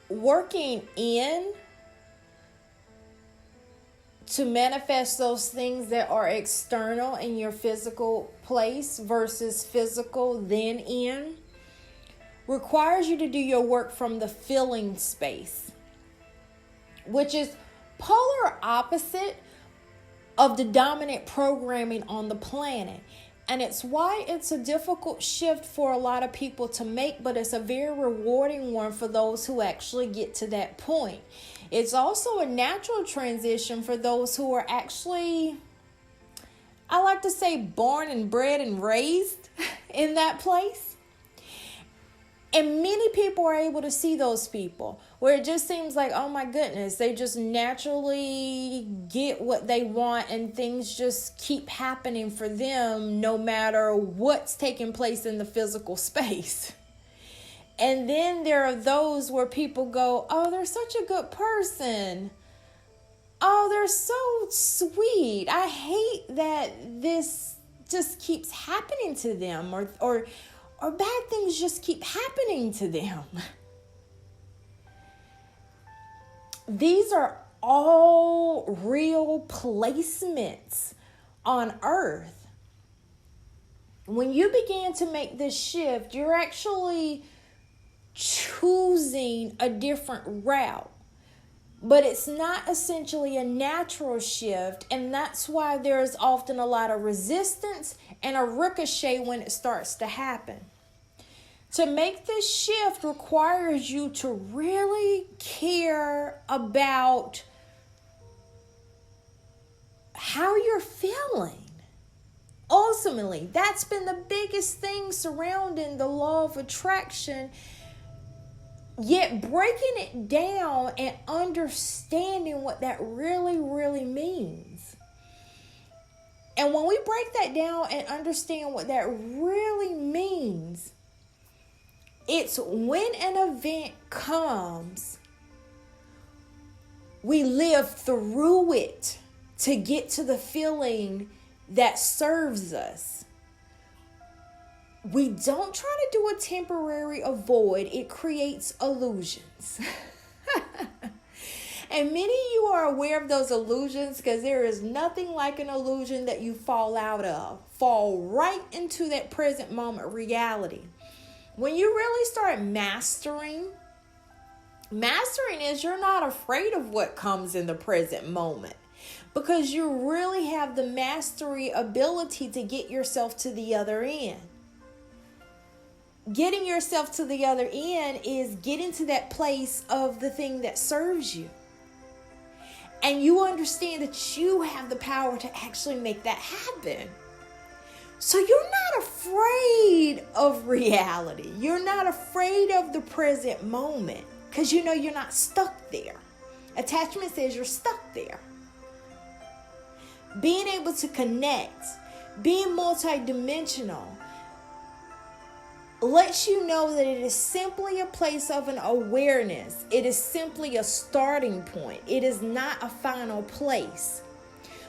working in to manifest those things that are external in your physical place versus physical then in requires you to do your work from the feeling space, which is polar opposite of the dominant programming on the planet. And it's why it's a difficult shift for a lot of people to make, but it's a very rewarding one for those who actually get to that point. It's also a natural transition for those who are actually, I like to say, born and bred and raised in that place. And many people are able to see those people where it just seems like, oh my goodness, they just naturally get what they want and things just keep happening for them no matter what's taking place in the physical space. And then there are those where people go, oh, they're such a good person. Oh, they're so sweet. I hate that this just keeps happening to them or bad things just keep happening to them. These are all real placements on Earth. When you begin to make this shift, you're actually choosing a different route. But it's not essentially a natural shift, and that's why there's often a lot of resistance and a ricochet when it starts to happen. To make this shift requires you to really care about how you're feeling. Ultimately, that's been the biggest thing surrounding the law of attraction. Yet breaking it down and understanding what that really, really means. And when we break that down and understand what that really means, it's when an event comes, we live through it to get to the feeling that serves us. We don't try to do a temporary avoid. It creates illusions. And many of you are aware of those illusions because there is nothing like an illusion that you fall out of. Fall right into that present moment reality. When you really start mastering is you're not afraid of what comes in the present moment because you really have the mastery ability to get yourself to the other end. Getting yourself to the other end is getting to that place of the thing that serves you. And you understand that you have the power to actually make that happen. So you're not afraid of reality. You're not afraid of the present moment because you know you're not stuck there. Attachment says you're stuck there. Being able to connect, being multidimensional, lets you know that it is simply a place of an awareness. It is simply a starting point. It is not a final place.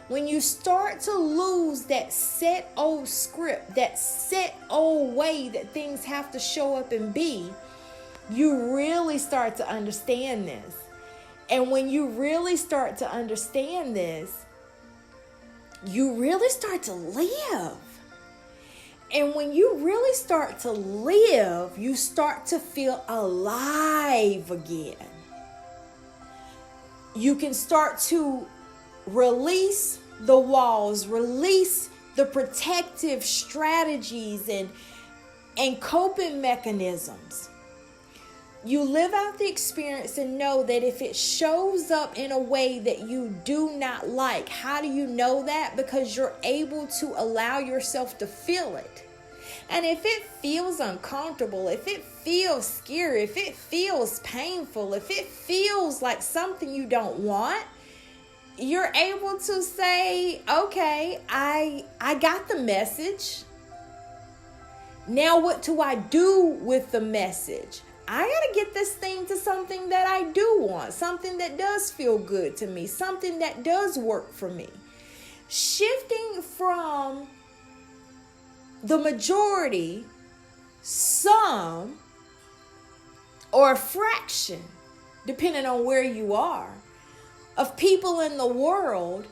When you start to lose that set old script, that set old way that things have to show up and be, you really start to understand this. And when you really start to understand this, you really start to live. And when you really start to live, you start to feel alive again. You can start to release the walls, release the protective strategies and coping mechanisms. You live out the experience and know that if it shows up in a way that you do not like, how do you know that? Because you're able to allow yourself to feel it. And if it feels uncomfortable, if it feels scary, if it feels painful, if it feels like something you don't want, you're able to say, okay, I got the message. Now what do I do with the message? I got to get this thing to something that I do want, something that does feel good to me, something that does work for me. Shifting from the majority, some, or a fraction depending on where you are, of people in the world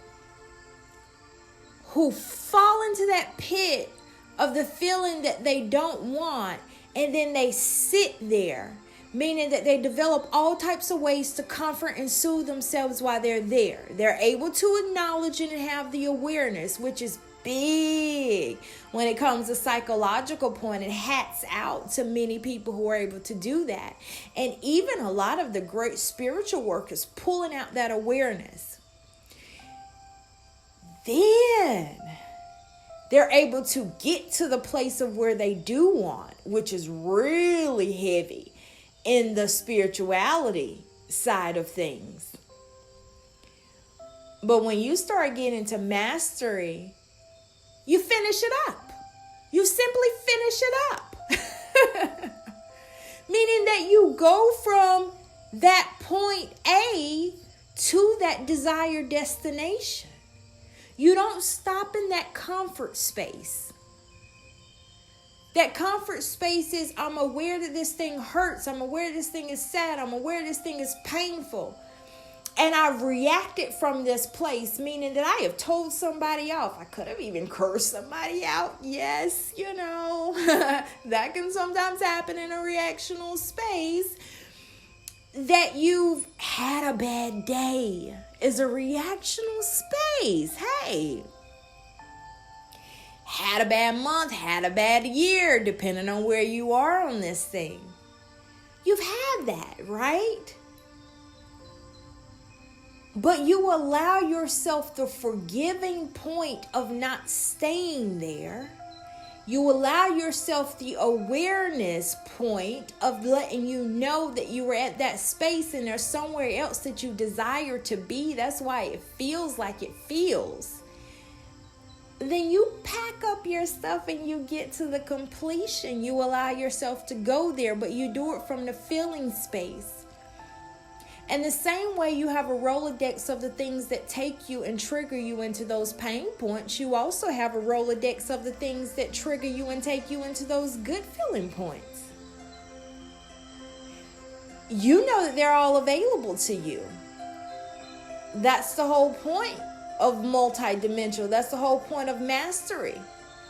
who fall into that pit of the feeling that they don't want, and then they sit there, meaning that they develop all types of ways to comfort and soothe themselves while they're there. They're able to acknowledge it and have the awareness, which is big when it comes to psychological point, and hats out to many people who are able to do that. And even a lot of the great spiritual work is pulling out that awareness. Then they're able to get to the place of where they do want, which is really heavy in the spirituality side of things. But when you start getting into mastery, you finish it up. You simply finish it up. Meaning that you go from that point A to that desired destination. You don't stop in that comfort space. That comfort space is, I'm aware that this thing hurts. I'm aware this thing is sad. I'm aware this thing is painful. And I've reacted from this place, meaning that I have told somebody off. I could have even cursed somebody out. Yes, that can sometimes happen in a reactional space. That you've had a bad day is a reactional space. Hey, had a bad month, had a bad year, depending on where you are on this thing. You've had that, right? But you allow yourself the forgiving point of not staying there. You allow yourself the awareness point of letting you know that you were at that space and there's somewhere else that you desire to be. That's why it feels like it feels. Then you pack up your stuff and you get to the completion. You allow yourself to go there, but you do it from the feeling space. And the same way you have a Rolodex of the things that take you and trigger you into those pain points, you also have a Rolodex of the things that trigger you and take you into those good feeling points. You know that they're all available to you. That's the whole point of multidimensional. That's the whole point of mastery.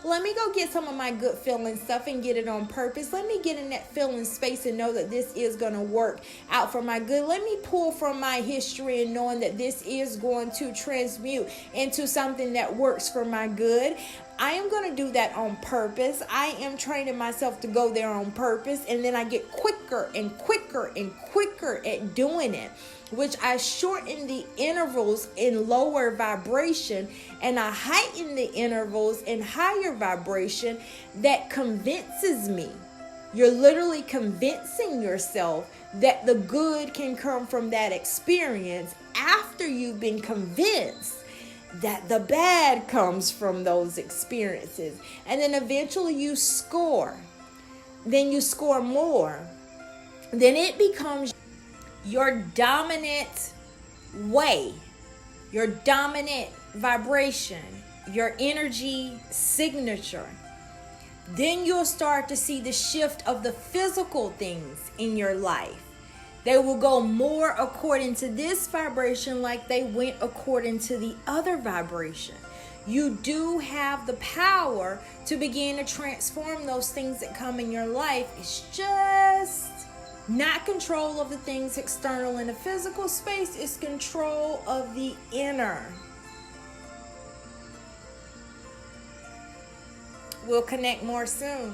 Let me go get some of my good feeling stuff and get it on purpose. Let me get in that feeling space and know that this is going to work out for my good. Let me pull from my history and knowing that this is going to transmute into something that works for my good. I am going to do that on purpose. I am training myself to go there on purpose. And then I get quicker and quicker and quicker at doing it, which I shorten the intervals in lower vibration and I heighten the intervals in higher vibration. That convinces me. You're literally convincing yourself that the good can come from that experience after you've been convinced that the bad comes from those experiences. And then eventually you score. Then you score more. Then it becomes your dominant way, your dominant vibration, your energy signature. Then you'll start to see the shift of the physical things in your life. They will go more according to this vibration like they went according to the other vibration. You do have the power to begin to transform those things that come in your life. It's just not control of the things external in the physical space. It's control of the inner. We'll connect more soon.